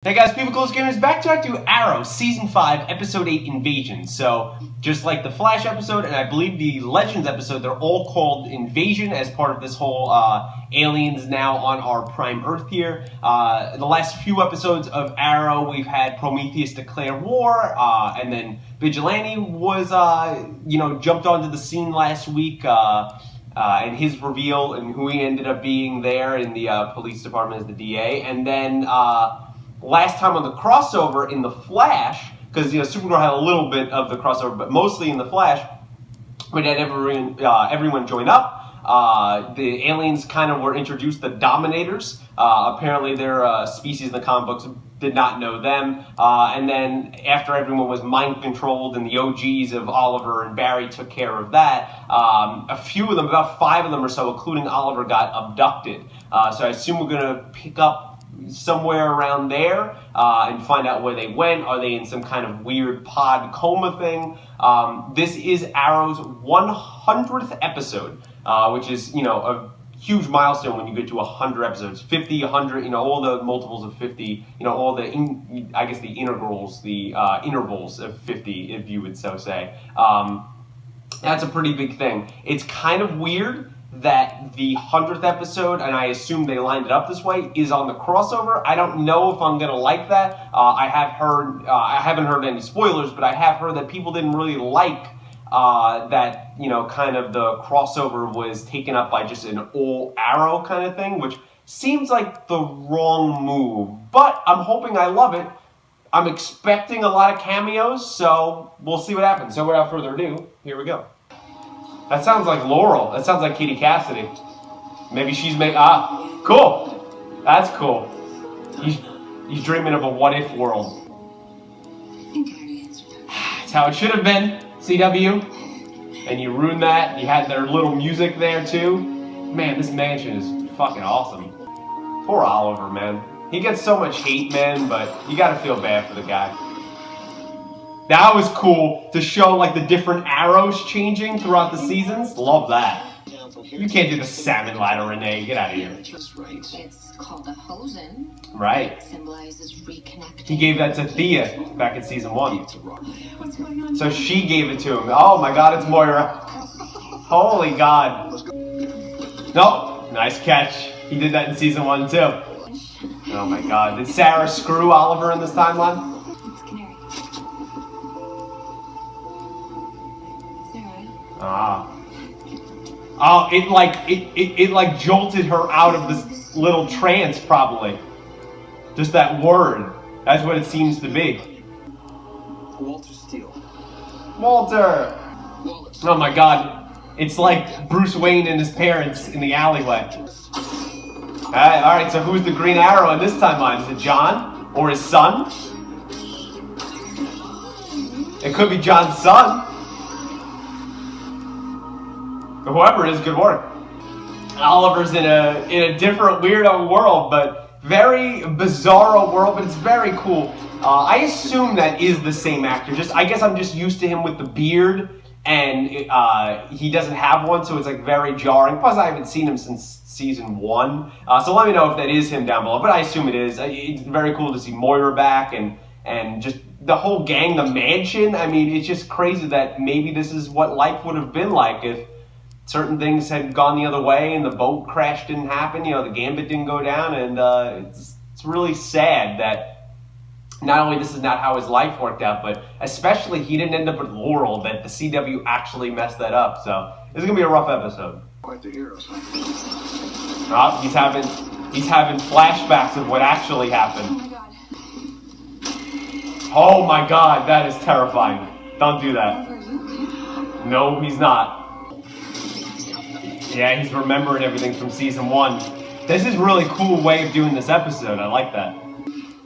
Hey guys, People Close Gamers, back to Arrow, Season 5, Episode 8, Invasion. So, just like the Flash episode, and I believe the Legends episode, they're all called Invasion as part of this whole aliens now on our prime Earth here. In the last few episodes of Arrow, we've had Prometheus declare war, and then Vigilante was, jumped onto the scene last week, and his reveal and who he ended up being there in the police department as the DA, and then, last time on the crossover in the Flash, because Supergirl had a little bit of the crossover, but mostly in the Flash, we had everyone join up. The aliens kind of were introduced, the Dominators. Apparently they're a species in the comic books, did not know them. And then after everyone was mind controlled and the OGs of Oliver and Barry took care of that, a few of them, about 5 of them or so, including Oliver, got abducted. So I assume we're going to pick up somewhere around there and find out where they went. Are they in some kind of weird pod coma thing? This is Arrow's 100th episode, which is, a huge milestone when you get to 100 episodes. 50, 100, all the multiples of 50, all the, the integrals, the intervals of 50, if you would so say. That's a pretty big thing. It's kind of weird that the 100th episode, and I assume they lined it up this way, is on the crossover. I don't know if I'm going to like that. I haven't heard any spoilers, but I have heard that people didn't really like that, kind of the crossover was taken up by just an all Arrow kind of thing, which seems like the wrong move. But I'm hoping I love it. I'm expecting a lot of cameos, so we'll see what happens. So without further ado, here we go. That sounds like Laurel. That sounds like Katie Cassidy. Maybe she's cool. That's cool. He's dreaming of a what-if world. That's how it should have been, CW. And you ruined that. You had their little music there, too. Man, this mansion is fucking awesome. Poor Oliver, man. He gets so much hate, man, but you gotta feel bad for the guy. That was cool to show like the different arrows changing throughout the seasons. Love that. You can't do the salmon ladder, Renee. Get out of here. It's called a hosen. Right. It symbolizes reconnecting. He gave that to Thea back in season 1. What's going on? So she gave it to him. Oh my God, it's Moira. Holy God. Nope. Nice catch. He did that in season 1 too. Oh my God. Did Sarah screw Oliver in this timeline? Oh, it like jolted her out of this little trance, probably. Just that word. That's what it seems to be. Walter Steele. Walter! Oh my God. It's like Bruce Wayne and his parents in the alleyway. Alright, so who's the Green Arrow in this timeline? Is it John? Or his son? It could be John's son. Whoever it is, good work. Oliver's in a different weirdo world, but very bizarro world, but it's very cool. I assume that is the same actor. I guess I'm just used to him with the beard, and he doesn't have one, so it's like very jarring. Plus, I haven't seen him since season 1, so let me know if that is him down below. But I assume it is. It's very cool to see Moira back and just the whole gang, the mansion. I mean, it's just crazy that maybe this is what life would have been like if certain things had gone the other way and the boat crash didn't happen, the Gambit didn't go down, and it's really sad that not only this is not how his life worked out, but especially he didn't end up with Laurel, that the CW actually messed that up. So this is gonna be a rough episode. Quite the heroes. Oh, he's having flashbacks of what actually happened. Oh my God, that is terrifying. Don't do that. No, he's not. Yeah, he's remembering everything from season 1. This is a really cool way of doing this episode. I like that.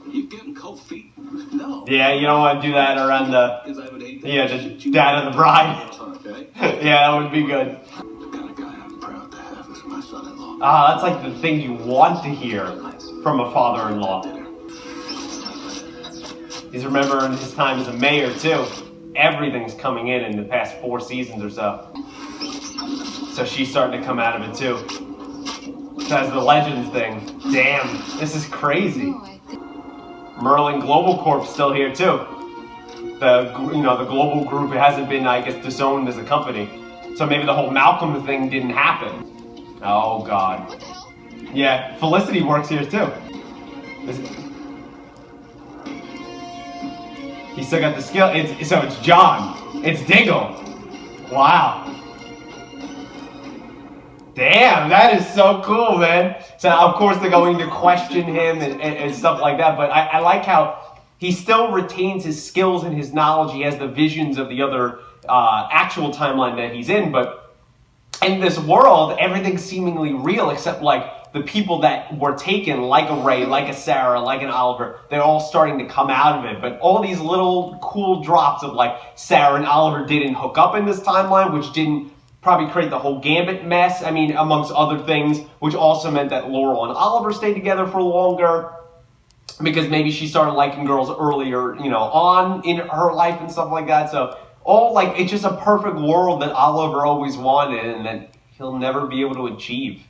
You getting cold feet? No. Yeah, you don't want to do that around the dad of the bride. Yeah, that would be good. The kind of guy I'm proud to have as my son-in-law. That's like the thing you want to hear from a father-in-law. He's remembering his time as a mayor too. Everything's coming in the past 4 seasons or so. So she's starting to come out of it too. That's the Legends thing. Damn, this is crazy. Merlin Global Corp's still here too. The global group hasn't been, I guess, disowned as a company. So maybe the whole Malcolm thing didn't happen. Oh God. What the hell? Yeah, Felicity works here too. He still got the skill. So it's John. It's Diggle. Wow. Damn, that is so cool, man. So of course they're going to question him and stuff like that. But I like how he still retains his skills and his knowledge. He has the visions of the other actual timeline that he's in. But in this world, everything's seemingly real except like the people that were taken, like a Ray, like a Sarah, like an Oliver, they're all starting to come out of it. But all these little cool drops of like Sarah and Oliver didn't hook up in this timeline, which didn't probably create the whole Gambit mess. I mean, amongst other things, which also meant that Laurel and Oliver stayed together for longer because maybe she started liking girls earlier, on in her life and stuff like that. So it's just a perfect world that Oliver always wanted and that he'll never be able to achieve.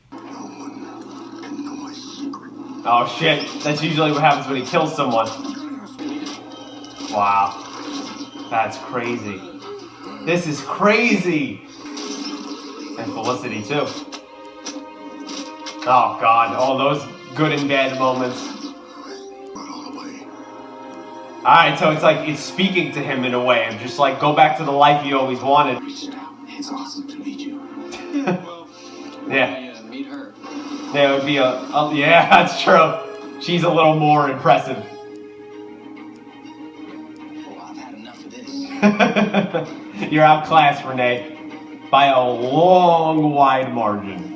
Oh shit, that's usually what happens when he kills someone. Wow. That's crazy. This is crazy! And Felicity too. Oh God, all those good and bad moments. Alright, so it's speaking to him in a way of just like, go back to the life you always wanted. It's awesome to meet you. Yeah. Meet her. Yeah, it would be yeah, that's true. She's a little more impressive. Oh, I've had enough of this. You're outclassed, Renee, by a long, wide margin.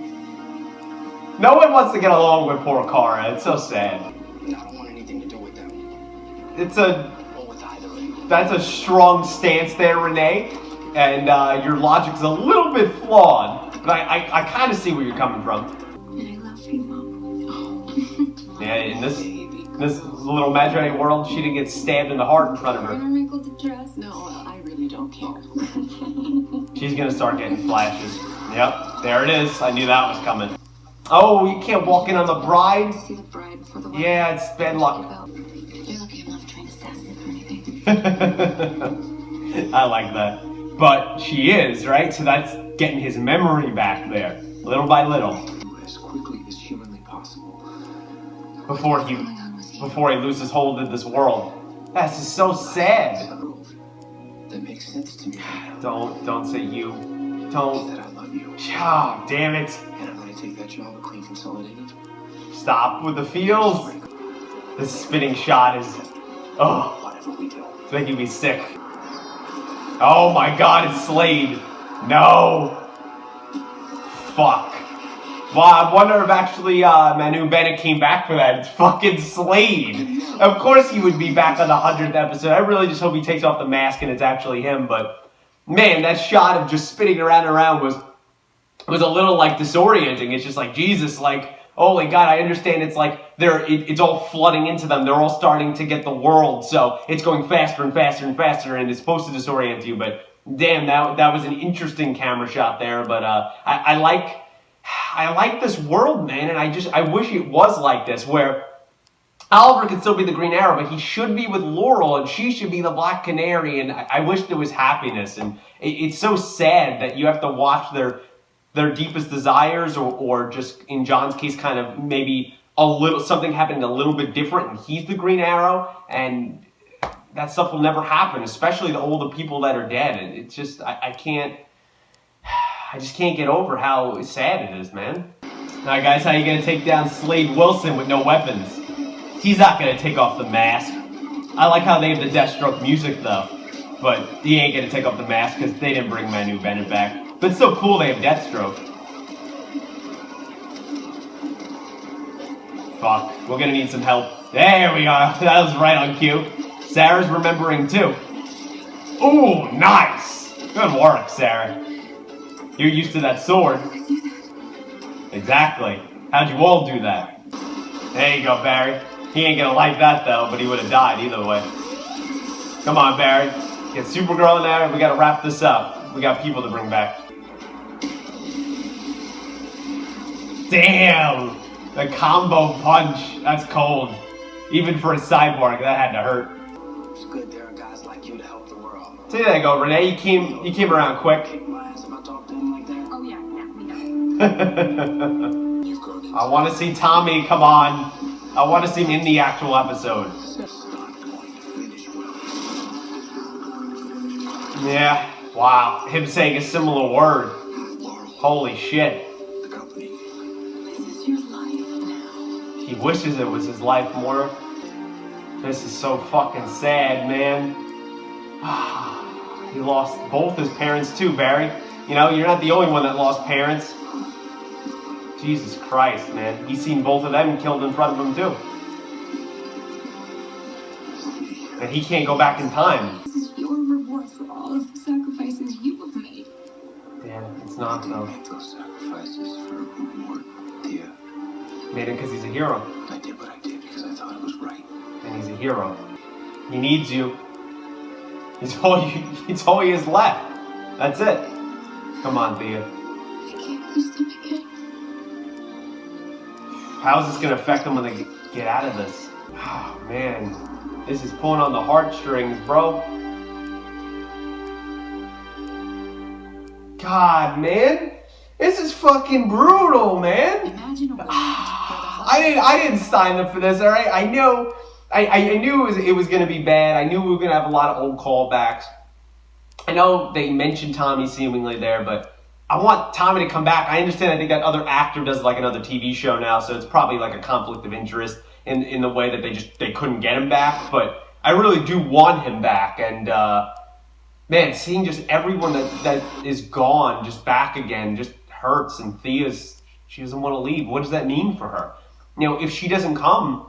No one wants to get along with poor Kara. It's so sad. I don't want anything to do with them. Or with either of them. That's a strong stance there, Renee, and your logic's a little bit flawed, but I kind of see where you're coming from. I love you, Mom. Yeah, in this little imaginary world, she didn't get stabbed in the heart in front of her. Wrinkled the dress? No, I really don't care. She's gonna start getting flashes. Yep, there it is. I knew that was coming. Oh, you can't walk in on the bride? See the bride before the wedding. Yeah, it's bad luck. You're lucky I'm not trying to sass it or anything. I like that. But she is, right? So that's getting his memory back there, little by little. As quickly as humanly possible. Before he loses hold of this world. This is so sad. That makes sense to me. Don't say you. That Don't. I love you. Oh, damn it. And I'm gonna take that job of clean consolidated. Stop with the feels. This spinning shot is, Whatever we do. it's making me sick. Oh my God, it's Slade. No. Fuck. Well, I wonder if actually Manu Bennett came back for that. It's fucking Slade. Of course he would be back on the 100th episode. I really just hope he takes off the mask and it's actually him. But man, that shot of just spinning around and around was a little like disorienting. It's just like, Jesus, like, holy God, I understand it's like it's all flooding into them. They're all starting to get the world. So it's going faster and faster and faster and it's supposed to disorient you. But damn, that was an interesting camera shot there. But I like this world, man, and I wish it was like this, where Oliver could still be the Green Arrow, but he should be with Laurel, and she should be the Black Canary, and I wish there was happiness, and it's so sad that you have to watch their deepest desires, or just, in John's case, kind of maybe something happening a little bit different, and he's the Green Arrow, and that stuff will never happen, especially to all the people that are dead, and it's just, I just can't get over how sad it is, man. Alright guys, how you gonna take down Slade Wilson with no weapons? He's not gonna take off the mask. I like how they have the Deathstroke music though. But he ain't gonna take off the mask because they didn't bring Manu Bennett back. But it's so cool they have Deathstroke. Fuck, we're gonna need some help. There we are, that was right on cue. Sarah's remembering too. Ooh, nice! Good work, Sarah. You're used to that sword. Exactly. How'd you all do that? There you go, Barry. He ain't gonna like that though, but he would have died either way. Come on, Barry. Get Supergirl in there, and we gotta wrap this up. We got people to bring back. Damn! The combo punch. That's cold. Even for a cyborg, that had to hurt. It's good there are guys like you to help the world. So there you go, Renee. You came around quick. Kick my ass if I talk to him like that. Oh, yeah, we know. You've grown into I want to see Tommy. Come on. I want to see him in the actual episode. It's not going to finish well. Yeah. Wow. Him saying a similar word. Laurel, Holy shit. the company. This is your life now. He wishes it was his life more. This is so fucking sad, man. He lost both his parents too, Barry. You know, you're not the only one that lost parents. Jesus Christ, man. He's seen both of them killed in front of him too. And he can't go back in time. This is your reward for all of the sacrifices you have made. Damn, it's not I didn't though. make those sacrifices for a reward, dear. Made it because he's a hero. I did what I did because I thought it was right. And he's a hero. He needs you. It's all he has left. That's it. Come on, Thea. I can't lose them again. How's this gonna affect them when they get out of this? Oh man, this is pulling on the heartstrings, bro. God, man, this is fucking brutal, man. Imagine a world where the I didn't sign up for this. All right, I know. I knew it was gonna be bad. I knew we were gonna have a lot of old callbacks. I know they mentioned Tommy seemingly there, but I want Tommy to come back. I understand. I think that other actor does like another TV show now, so it's probably like a conflict of interest in the way that they couldn't get him back. But I really do want him back. And man, seeing just everyone that is gone just back again just hurts. And she doesn't want to leave. What does that mean for her? You know, if she doesn't come,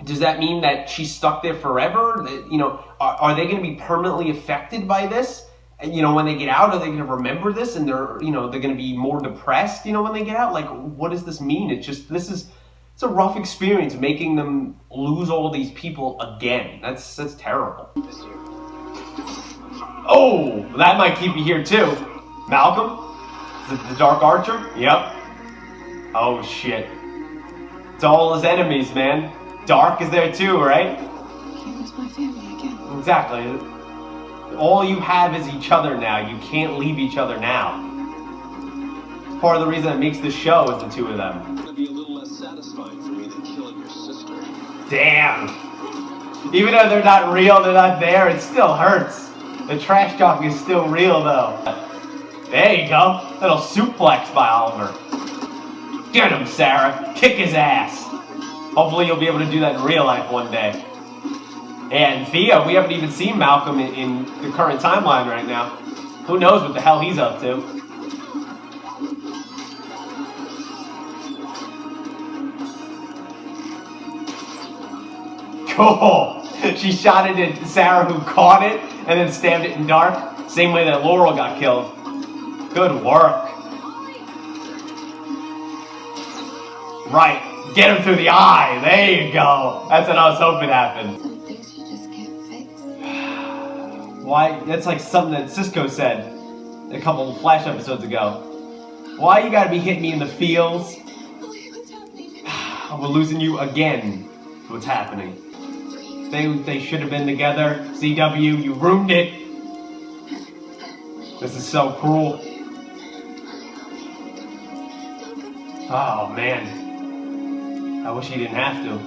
does that mean that she's stuck there forever? You know, are they going to be permanently affected by this? You know, when they get out, are they going to remember this and they're going to be more depressed, when they get out? Like, what does this mean? It's a rough experience making them lose all these people again. That's terrible. Oh, that might keep you here too. Malcolm? Is it the Dark Archer? Yep. Oh, shit. It's all his enemies, man. Dark is there too, right? Can't lose my family again. Exactly. All you have is each other now. You can't leave each other now. It's part of the reason that makes the show is the two of them. It's gonna be a little less satisfying for me than killing your sister. Damn. Even though they're not real, they're not there, it still hurts. The trash talk is still real though. There you go. Little suplex by Oliver. Get him, Sarah. Kick his ass. Hopefully you'll be able to do that in real life one day. And Thea, we haven't even seen Malcolm in the current timeline right now. Who knows what the hell he's up to. Cool. She shot it at Sarah, who caught it and then stabbed it in Dark. Same way that Laurel got killed. Good work. Right. Get him through the eye. There you go. That's what I was hoping happened. Some things you just can't fix. Why? That's like something that Cisco said a couple of Flash episodes ago. Why you gotta be hitting me in the feels? What's happening? We're losing you again. That's what's happening. They should have been together. CW, you ruined it. This is so cruel. Oh man. I wish he didn't have to.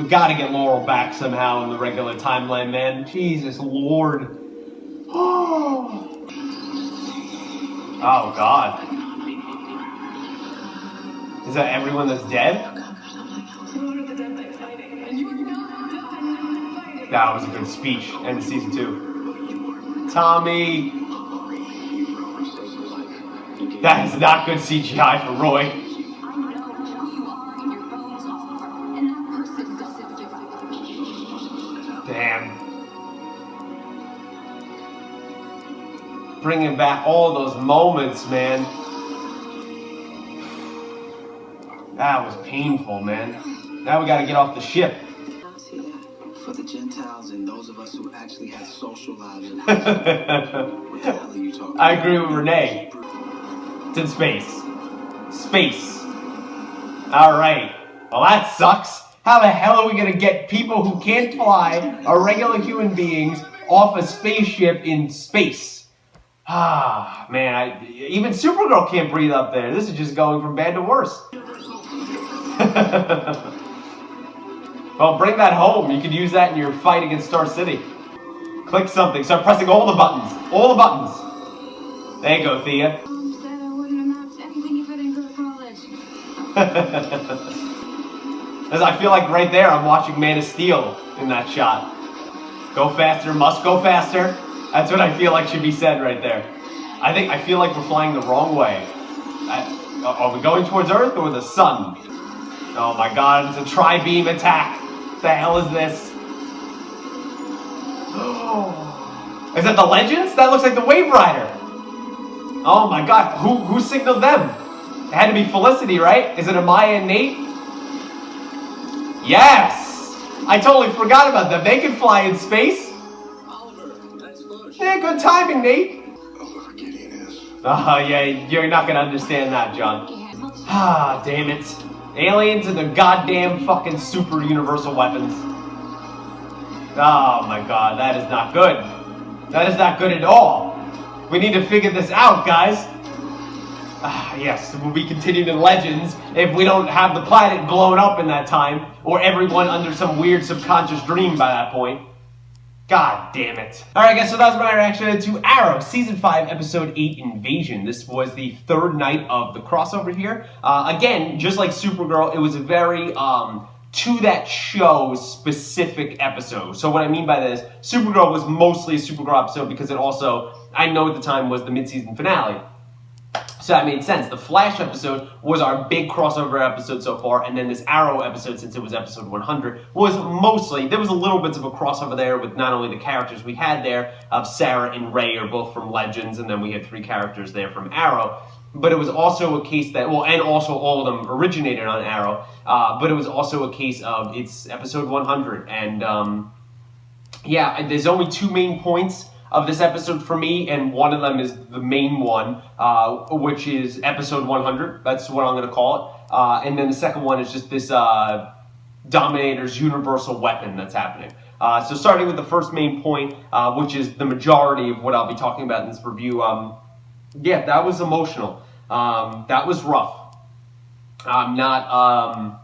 We gotta get Laurel back somehow in the regular timeline, man. Jesus Lord. Oh, God. Is that everyone that's dead? That was a good speech. End of season 2. Tommy. That is not good CGI for Roy. I know who you are and your bones are, and that person doesn't give a Damn. Bringing back all those moments, man. That was painful, man. Now we gotta get off the ship. See that? For the Gentiles and those of us who actually had social lives. What the hell are you talking about? I agree with Renee. It's in space. Space. Alright. Well, that sucks. How the hell are we gonna get people who can't fly, are regular human beings, off a spaceship in space? Ah, man, even Supergirl can't breathe up there. This is just going from bad to worse. Well, bring that home. You could use that in your fight against Star City. Click something. Start pressing all the buttons. All the buttons. There you go, Thea. Mom said I wouldn't amount to anything if I didn't go to college. As I feel like right there, I'm watching Man of Steel in that shot. Go faster, must go faster. That's what I feel like should be said right there. I feel like we're flying the wrong way. Are we going towards Earth or the sun? Oh my God, it's a tri-beam attack. What the hell is this? Oh. Is that the Legends? That looks like the Wave Rider. Oh my God, who signaled them? It had to be Felicity, right? Is it Amaya and Nate? Yes! I totally forgot about them. They can fly in space. Oliver, that's Bush. Yeah, good timing, Nate. Whoever Gideon is. Oh, yeah, you're not gonna understand that, John. Ah, damn it. Aliens and the goddamn fucking super universal weapons. Oh my God, that is not good. That is not good at all. We need to figure this out, guys. Ah, yes, we'll be continuing in Legends if we don't have the planet blown up in that time, or everyone under some weird subconscious dream by that point. God damn it. Alright guys, so that was my reaction to Arrow, Season 5, Episode 8, Invasion. This was the third night of the crossover here. Again, just like Supergirl, it was a very, to that show specific episode. So what I mean by this, Supergirl was mostly a Supergirl episode because it also, I know at the time, was the mid-season finale. So that made sense. The Flash episode was our big crossover episode so far, and then this Arrow episode, since it was episode 100, was mostly, there was a little bits of a crossover there with not only the characters we had there, of Sarah and Ray are both from Legends, and then we had 3 characters there from Arrow, but it was also a case that, well, and also all of them originated on Arrow, but it was also a case of, it's episode 100, and yeah, there's only 2 main points of this episode for me, and one of them is the main one, which is episode 100. That's what I'm going to call it. And then the second one is just this Dominator's universal weapon that's happening. So starting with the first main point, which is the majority of what I'll be talking about in this review. Yeah, that was emotional. That was rough. I'm not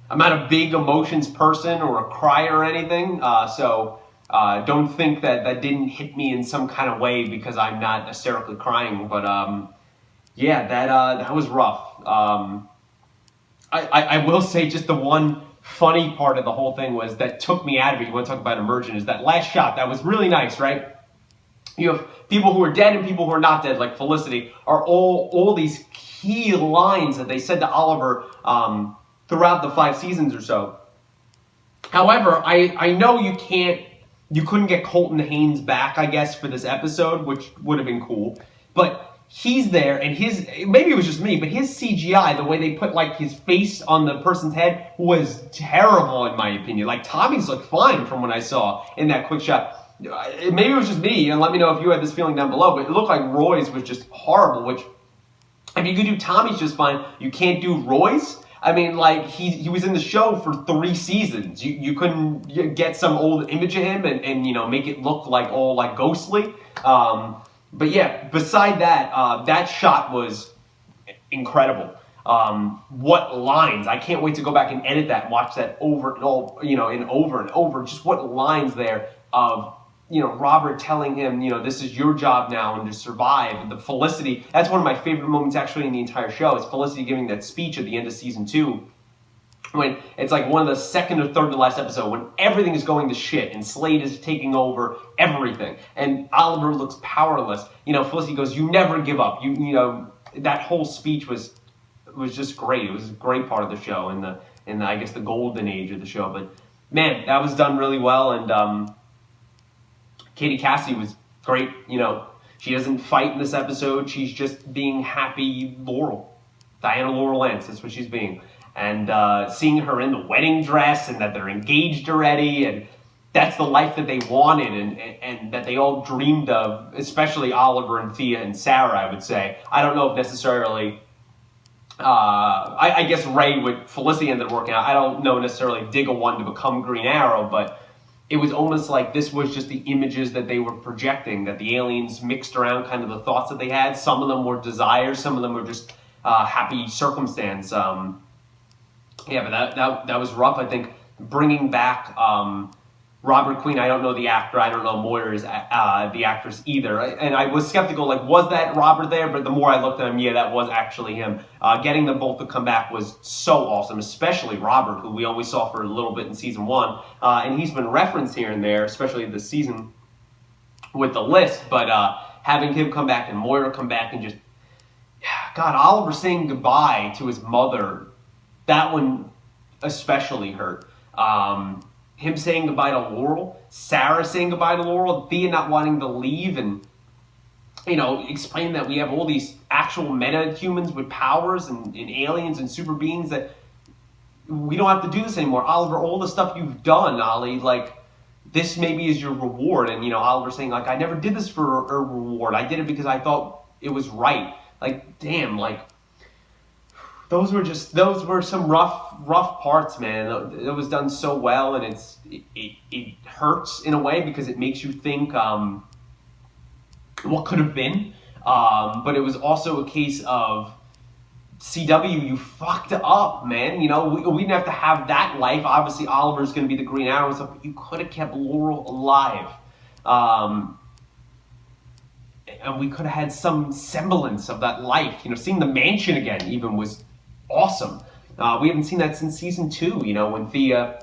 a big emotions person or a crier or anything, so don't think that didn't hit me in some kind of way because I'm not hysterically crying, but yeah, that was rough. I will say just the one funny part of the whole thing was that took me out of it. You want to talk about immersion, is that last shot. That was really nice, right? You have people who are dead and people who are not dead, like Felicity, are all these key lines that they said to Oliver throughout the 5 seasons or so. However, I know you couldn't get Colton Haynes back, I guess, for this episode, which would have been cool. But he's there, and maybe it was just me, but his CGI, the way they put, like, his face on the person's head was terrible, in my opinion. Like, Tommy's looked fine from what I saw in that quick shot. Maybe it was just me, and let me know if you had this feeling down below, but it looked like Roy's was just horrible, which, if you could do Tommy's just fine, you can't do Roy's? I mean, like, he was in the show for 3 seasons. You couldn't get some old image of him and you know, make it look like all, like, ghostly. But yeah, beside that, that shot was incredible. What lines. I can't wait to go back and edit that and watch that over and over, you know, and over. Just what lines there of, you know, Robert telling him, you know, this is your job now and to survive. And the Felicity, that's one of my favorite moments actually in the entire show, is Felicity giving that speech at the end of season 2. When it's like one of the second or third to last episode, when everything is going to shit and Slade is taking over everything and Oliver looks powerless. You know, Felicity goes, "You never give up." You know, that whole speech was just great. It was a great part of the show and the I guess the golden age of the show. But man, that was done really well, and Katie Cassidy was great. You know, she doesn't fight in this episode. She's just being happy Laurel. Diana Laurel Lance, that's what she's being. And seeing her in the wedding dress and that they're engaged already, and that's the life that they wanted and that they all dreamed of, especially Oliver and Thea and Sarah, I would say. I don't know if necessarily I guess Ray with Felicity ended up working out. I don't know necessarily Diggle wanted to become Green Arrow, but it was almost like this was just the images that they were projecting, that the aliens mixed around kind of the thoughts that they had. Some of them were desires, some of them were just happy circumstance. Yeah, but that was rough. I think bringing back Robert Queen, I don't know the actor, I don't know Moyer's the actress either, and I was skeptical, like, was that Robert there? But the more I looked at him, yeah, that was actually him. Getting them both to come back was so awesome, especially Robert, who we only saw for a little bit in season 1, and he's been referenced here and there, especially this season with the list, but having him come back and Moira come back and just, God, Oliver saying goodbye to his mother, that one especially hurt. Him saying goodbye to Laurel, Sarah saying goodbye to Laurel, Thea not wanting to leave, and, you know, explain that we have all these actual meta-humans with powers and aliens and super beings that we don't have to do this anymore. Oliver, all the stuff you've done, Ollie, like, this maybe is your reward. And, you know, Oliver saying, like, I never did this for a reward. I did it because I thought it was right. Like, damn, like, those were some rough parts, man. It was done so well, and it hurts in a way because it makes you think what could have been. But it was also a case of CW, you fucked up, man. You know, we didn't have to have that life. Obviously, Oliver's going to be the Green Arrow and stuff, but you could have kept Laurel alive. And we could have had some semblance of that life. You know, seeing the mansion again even was awesome. We haven't seen that since season 2, you know, when Thea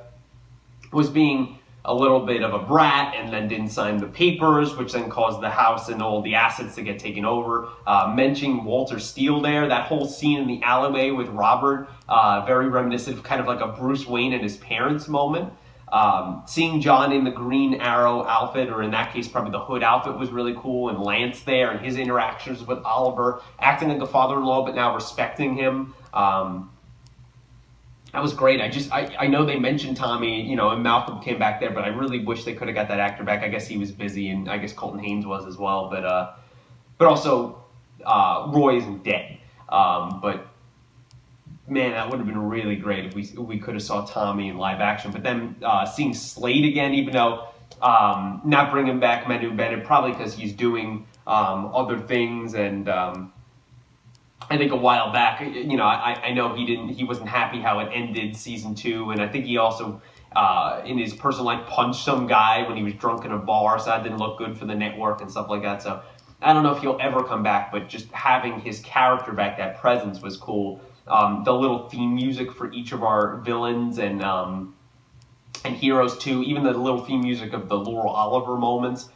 was being a little bit of a brat and then didn't sign the papers, which then caused the house and all the assets to get taken over. Mentioning Walter Steele there, that whole scene in the alleyway with Robert, very reminiscent of kind of like a Bruce Wayne and his parents moment. Seeing John in the Green Arrow outfit, or in that case probably the Hood outfit, was really cool, and Lance there and his interactions with Oliver, acting like a father-in-law but now respecting him. That was great. I know they mentioned Tommy, you know, and Malcolm came back there, but I really wish they could have got that actor back. I guess he was busy, and I guess Colton Haynes was as well, but also Roy isn't dead. But man, that would have been really great if we could have saw Tommy in live action. But then seeing Slade again, even though not bringing back Manu Bennett, probably because he's doing other things, and I think a while back, you know, I know he wasn't happy how it ended season 2, and I think he also in his personal life punched some guy when he was drunk in a bar, so that didn't look good for the network and stuff like that. So I don't know if he'll ever come back, but just having his character back, that presence was cool. The little theme music for each of our villains and heroes too, even the little theme music of the Laurel Oliver moments.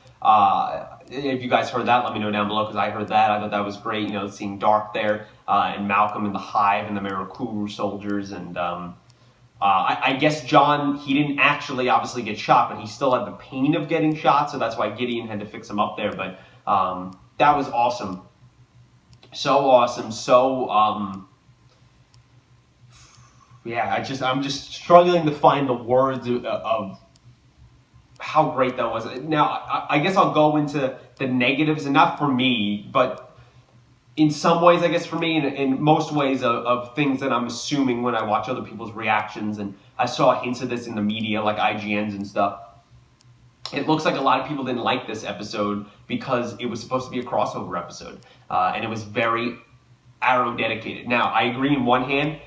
If you guys heard that, let me know down below, because I heard that. I thought that was great, you know, seeing Dark there, and Malcolm in the Hive and the Mirakuru soldiers, and I guess John, he didn't actually obviously get shot, but he still had the pain of getting shot, so that's why Gideon had to fix him up there. But that was awesome. So awesome. So yeah, I'm just struggling to find the words of how great that was. Now, I guess I'll go into the negatives, and not for me, but in some ways, I guess for me, and in most ways of things that I'm assuming when I watch other people's reactions, and I saw hints of this in the media, like IGNs and stuff. It looks like a lot of people didn't like this episode because it was supposed to be a crossover episode, and it was very Arrow dedicated. Now, I agree in one hand,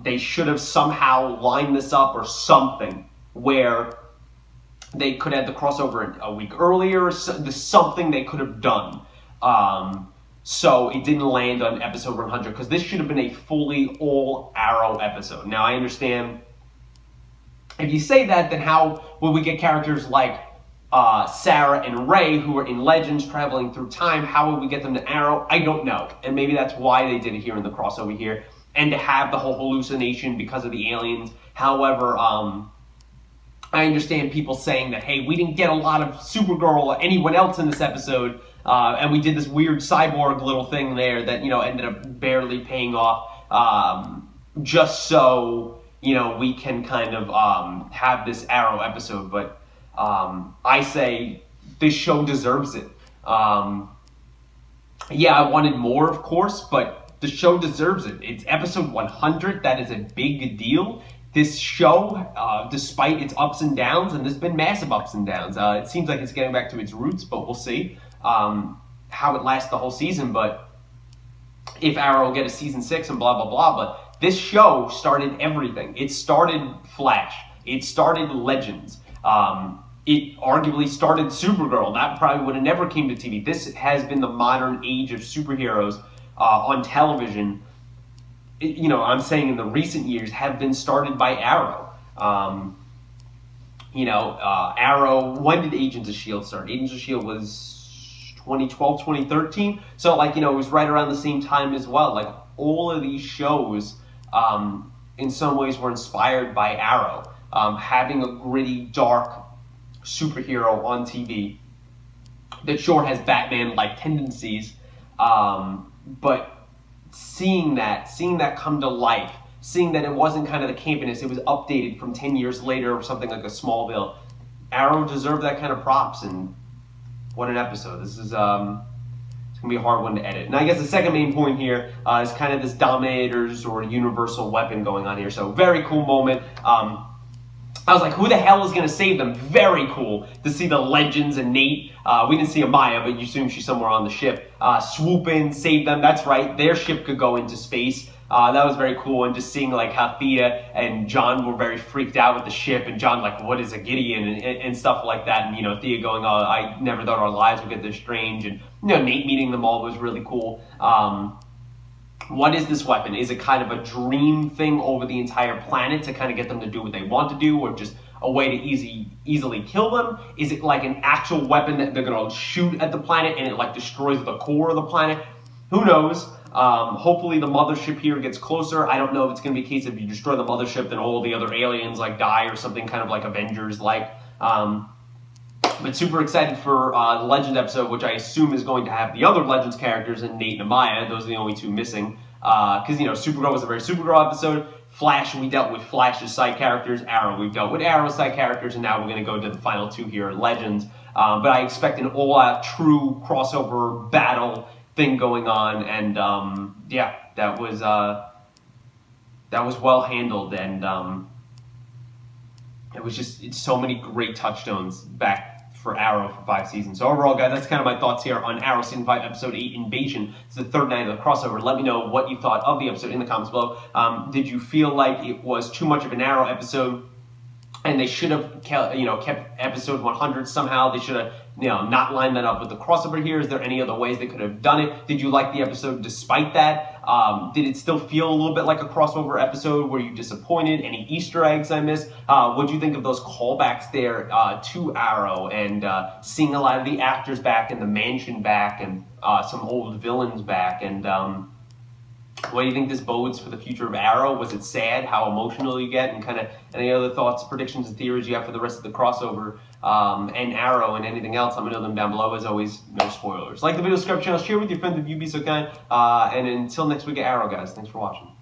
they should have somehow lined this up or something where they could have the crossover a week earlier, something they could have done. So it didn't land on episode 100, because this should have been a fully all Arrow episode. Now, I understand if you say that, then how will we get characters like Sarah and Ray, who are in Legends traveling through time? How will we get them to Arrow? I don't know. And maybe that's why they did it here in the crossover here, and to have the whole hallucination because of the aliens. However, I understand people saying that, hey, we didn't get a lot of Supergirl or anyone else in this episode, and we did this weird cyborg little thing there that, you know, ended up barely paying off, just so, you know, we can kind of have this Arrow episode. But I say this show deserves it. Yeah, I wanted more, of course, but The show deserves it. It's episode 100. That is a big deal. This show, despite its ups and downs, and there's been massive ups and downs, it seems like it's getting back to its roots, but we'll see how it lasts the whole season. But if Arrow will get a season 6 and blah, blah, blah. But this show started everything. It started Flash. It started Legends. It arguably started Supergirl. That probably would have never came to TV. This has been the modern age of superheroes on television. I'm saying in the recent years have been started by Arrow. Arrow, when did Agents of S.H.I.E.L.D. start? Agents of S.H.I.E.L.D. was 2012, 2013. So, it was right around the same time as well. Like, all of these shows, in some ways, were inspired by Arrow. Having a gritty, dark superhero on TV that sure has Batman-like tendencies, but seeing that come to life, seeing that it wasn't kind of the campiness, it was updated from 10 years later or something like a Smallville. Arrow deserved that kind of props, and what an episode. This is it's gonna be a hard one to edit. And I guess the second main point here is kind of this Dominators or universal weapon going on here. So very cool moment. I was like, who the hell is going to save them? Very cool to see the Legends and Nate. We didn't see Amaya, but you assume she's somewhere on the ship. Swoop in, save them. That's right. Their ship could go into space. That was very cool. And just seeing how Thea and John were very freaked out with the ship. And John what is a Gideon? And stuff like that. And, Thea going, oh, I never thought our lives would get this strange. And, Nate meeting them all was really cool. What is this weapon? Is it kind of a dream thing over the entire planet to kind of get them to do what they want to do, or just a way to easily kill them? Is it like an actual weapon that they're going to shoot at the planet and it destroys the core of the planet? Who knows? Hopefully the mothership here gets closer. I don't know if it's going to be a case if you destroy the mothership, then all the other aliens die or something kind of like Avengers-like. But super excited for the Legends episode, which I assume is going to have the other Legends characters and Nate and Amaya. Those are the only two missing. Because, Supergirl was a very Supergirl episode. Flash, we dealt with Flash's side characters. Arrow, we've dealt with Arrow's side characters. And now we're going to go to the final two here, Legends. But I expect an all-out true crossover battle thing going on. And, that was well handled. And it's so many great touchstones back for Arrow for 5 seasons. So overall, guys, that's kind of my thoughts here on Arrow Season 5, Episode 8, Invasion. It's the third night of the crossover. Let me know what you thought of the episode in the comments below. Did you feel like it was too much of an Arrow episode and they should have kept episode 100 somehow? They should have not lined that up with the crossover here. Is there any other ways they could have done it? Did you like the episode despite that? Did it still feel a little bit like a crossover episode? Were you disappointed? Any Easter eggs I missed? What do you think of those callbacks there to Arrow and seeing a lot of the actors back and the mansion back and some old villains back? And what do you think this bodes for the future of Arrow? Was it sad how emotional you get? And kind of any other thoughts, predictions, and theories you have for the rest of the crossover and Arrow and anything else? I'm going to know them down below. As always, no spoilers. Like the video, subscribe to the channel, share with your friends if you'd be so kind. And until next week at Arrow, guys, thanks for watching.